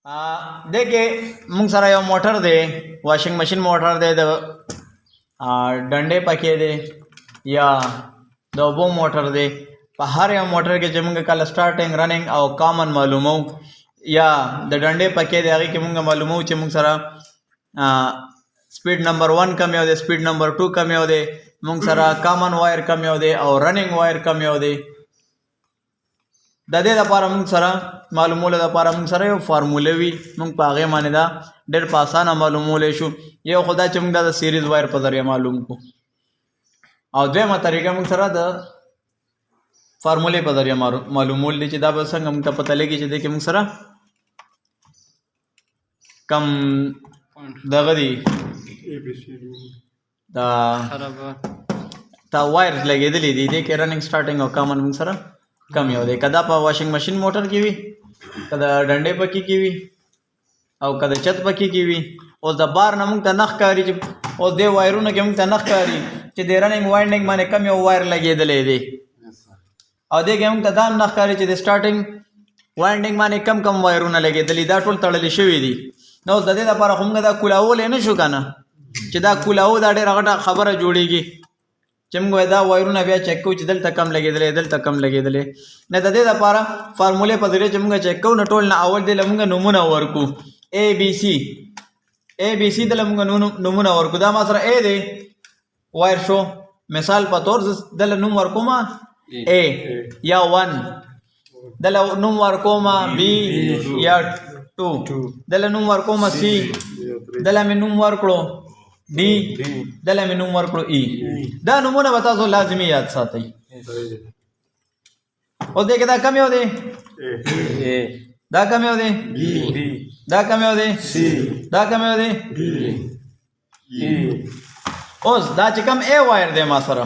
देखिए मूंग सारा यो मोटर दे washing machine motor दे डंडे पके दे या दो मोटर दे हर यो मोटर के जो मूंग कल स्टार्टिंग रनिंग और कॉमन मालूम हो या द डंडे पके दे आगे के मूंग मालूम हो चे मूंग सारा स्पीड नंबर 1 कम हो दे स्पीड नंबर 2 कम हो दे मूंग सारा कॉमन वायर कम हो दे और रनिंग वायर कम हो दे दे दपारा मूंग सारा मालूमोले दपारा मूंग सारा यो फार्मूले वी मूंग पागे माने दा डेढ़ पासाना मालूमोले शु ये खुदा चमक दा सीरीज वायर पर जरिया मालूम को और द्वेमा तरीका मूंग सारा दा फार्मूले पर जरिया मालूमोल दी दा बसंग मूंग ता पता लगी चे मूंग सारा कम दगदी दा ता वायर लगे दिली दी दे के रनिंग स्टार्टिंग और कॉमन मूंग सारा कम हो दे कदा पा वॉशिंग मशीन मोटर की भी कदा डंडे पकी की भी और कदा छत पकी की भी और जबार न मुंग तनख कारी और दे वायरू न के मुंग तनख कारी चे दे रनिंग वाइंडिंग माने कम हो वायर लगे दले दे और दे के मुंग तदान नख कारी चे दे स्टार्टिंग वाइंडिंग माने कम कम वायरू न लगे दली दा टोल तड़ली शुवी दी नो ददे दा पारा खुंग दा कुलाओ लेने शु काना चे दा कुलाओ दा डे रगटा खबर जोड़ीगी चमगो दा वायरू ना बिया चेक को दल तक कम लगे दले ने ददे दा पारा फार्मूले पदरे चमगा चेक को न टोल ना अवल दे लमंगा नमूना वर्कु ए बी सी दल लमंगा नमूना वर्कु दा मासरा ए दे वायर शो मिसाल पतोर दल नुम वर्को मा ए या 1 दल नुम वर्को मा बी या 2 दल नुम वर्को मा सी दल में नुम वर्को डी दले में नंबर को ई दा नमूना बता दो लाजमी याद साथ ही और देखे दा कम हो दे ए दा कम हो दे बी दा कम हो दे सी दा कम हो दे डी ई ओस दा चिकम ए वायर दे मासरा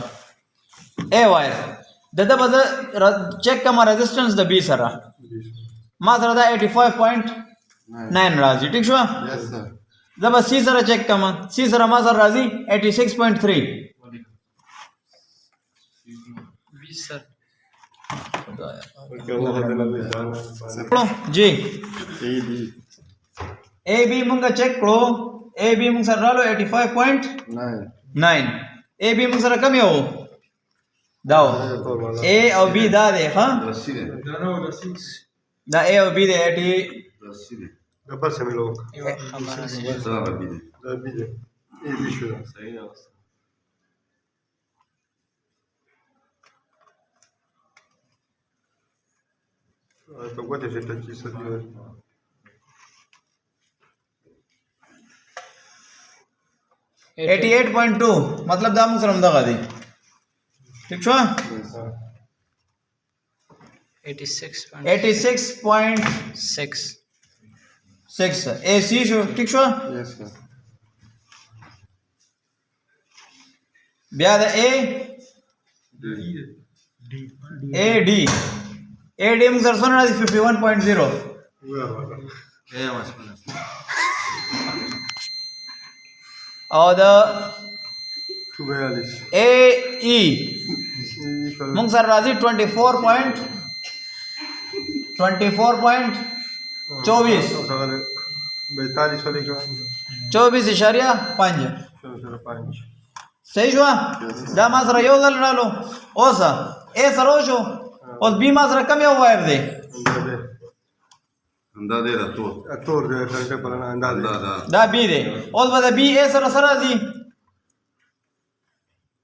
ए वायर ददा बज चेक कमा रेजिस्टेंस द बी सरा मासरा दा 85.9 राजी ठीक शो यस सर जब सी सरा चेक कमा सी सरा मा सर राजी 86.3 जी ए बी मुंगा चेक करो ए बी मुंग सर रालो 85.9 ए बी मुंग सर कम हो दाओ ए और बी दा दे हां दा ए और बी दे 80 Dapat se me lo. Rabide. E bicho. Sahih है. तो क्या थे सेट चीज सब जो 88.2 मतलब दाम सरम दगा दी ठीक छो 86.6 6 AC शो ठीक शो यस सर ब्याद ए डी मुसर सोना 51.0 और द ए ई मुंगसर राजी 24.24 24.5 सही हुआ दा मासरा यो गल डालो ओसा ए सरोशो और बी मासरा कम हो वायर दे अंदाजे तोर दे घंटे पर अंदाजे दा बी दे और बदा बी ए सरा दी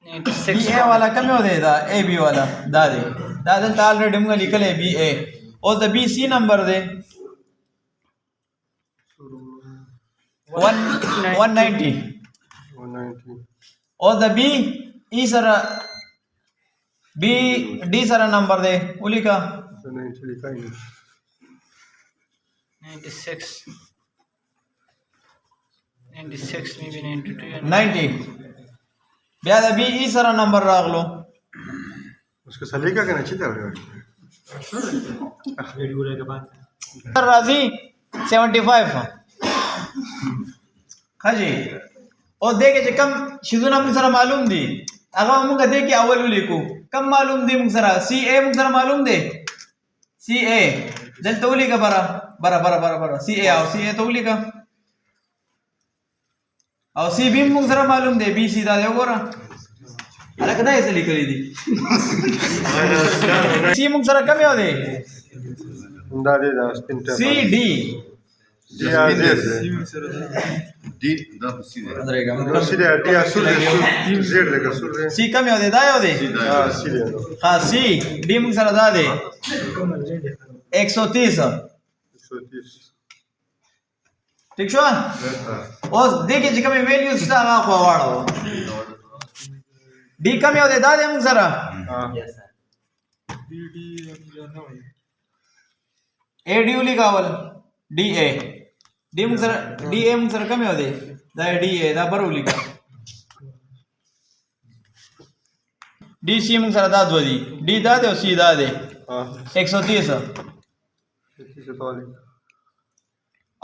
96 बी ए वाला कम हो दे दा ए बी वाला दा दे दा दल ऑलरेडी हम लिखले बी ए और द बी सी नंबर दे 190 और द बी ई सरा बी डी सरा नंबर दे उली का 96 में भी 92 ब्याह द बी ई सरा नंबर राख लो उसका सलीका कहना चाहिए था राजी 75 हाँ जी और देखे कम शिजुना मुझे सरा मालूम दी अगर हम दे के अवल लिखो कम मालूम दी मुझे सरा सी ए मुझे सरा मालूम दे सी ए जल तोली का बरा برابر سی اے او سی اے ته ولیکه او سی بی موږ سره معلوم دی بی سی دا دی وګوره هلکه دا یې څه لیکلي دي سی موږ سره کوم یو دی دا دی دا سپین ټیپ سی ډي डी आजेड डी दा सी दे درېګم सी दे डी असुर जेड दे कसुर दे सी کم یو دی دا یو دی हां सी दे ها سی डी موږ سره دا دی 130 130 ٹھیک شو اوس دې کې چې کومې ویلیوز شته هغه خو واړو डी کم یو دی دا دی موږ سره हां اے D ولیکاول D A D موږ سره D A موږ سره کم یو دی دا D A دا بر ولیکا D C موږ سره دا دوه دي D دا دی او C دا دی हां 130 से तो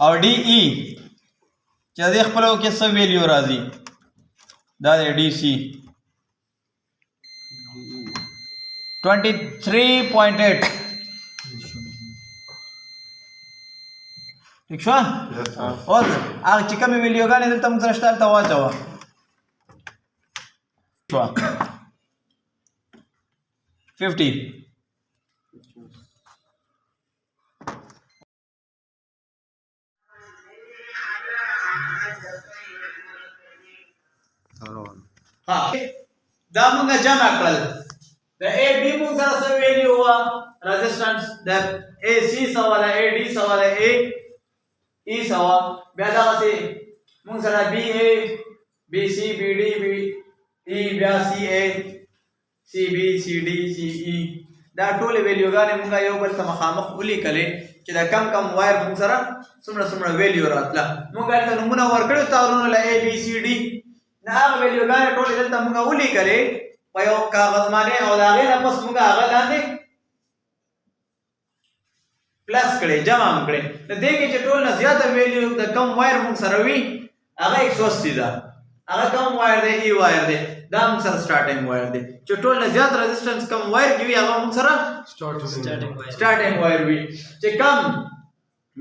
او डी ای چې د خپلو کې څه ویلیو راځي دا دی डी सी 23.8 ٹھیک شو او هغه چې کومې ویلیوګانې دلته موږ سره شته هلته واچوه شو 50 ها دا موږ جمع کړل د اے بی موږ سره څه ویلیو هوا رزسټنس د اے سی سواله اے ډي سواله اے ای سوا بیا دا څه موږ سره بی اے بی سی بی ډي بی ای بیا سی اے سی بی سی ډي سی ای دا ټول ویلیوګانې موږ یو بل ته مخامخ ولیکلې چې دا کم کم وایر موږ سره څومره ویلیو راتله موږ هلته نمونه ورکړو تارونو له اے بی سی ډي نه هغه ویلیوګانې ټولې دلته موږ ولیکلې په یو کاغذ باندې او د هغې نه پس موږ هغه لاندې پلس کړې جمع هم کړې د دې کې چې ټول نه زیاته ویلیو د کم وایر موږ سره وي هغه 180 ده هغه کم وایر دی ای وایر دی دا موږ سره سټارټینګ وایر دی چې ټول نه زیات رزسټنس کم وایر کې وي هغه موږ سره سټارټینګ وایر وي چې کم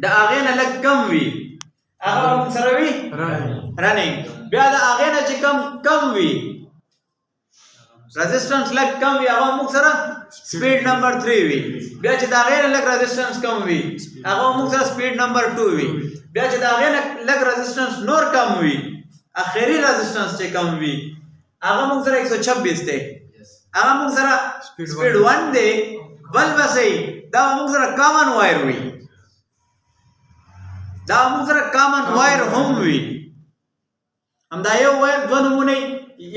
د هغې نه لږ کم وي هغه موږ سره وي رننګ بیا د هغې نه چې کم وي رزسټنس لږ کم وي هغه موږ سره سپیډ نمبر 3 وي بیا چې د هغې نه لږ رزسټنس کم وي هغه موږ سره سپیډ نمبر 2 وي بیا چې د هغې نه لږ رزسټنس نور کم وي اخري رزسټنس چې کم وي هغه موږ سره 126 دی هغه موږ سره سپیډ 1 دی بل بسې دا موږ سره کامن وایر وي دا موږ سره کامن وایر هم وي همدا یو وایر دوه نمونه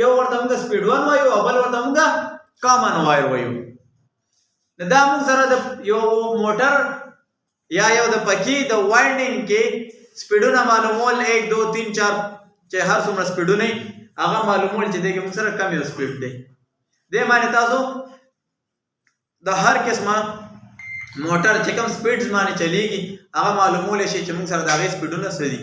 یو ورته موږ سپیډ 1 وایو او بل ورته موږ کامن وایر وایو دا موږ سره د یو موټر یا یو د پکی د وایډینګ کې سپیډونه معلومول 1 2 3 4 چې هر څومره سپیډونه هغه معلومول چې دغه موږ سره کم یو سپیډ دی دې معنی تاسو د هر قسمه موټر چې کوم سپیډز باندې چلیږي هغه معلومول شي چې موږ سره د هغې سپیډونه څه دي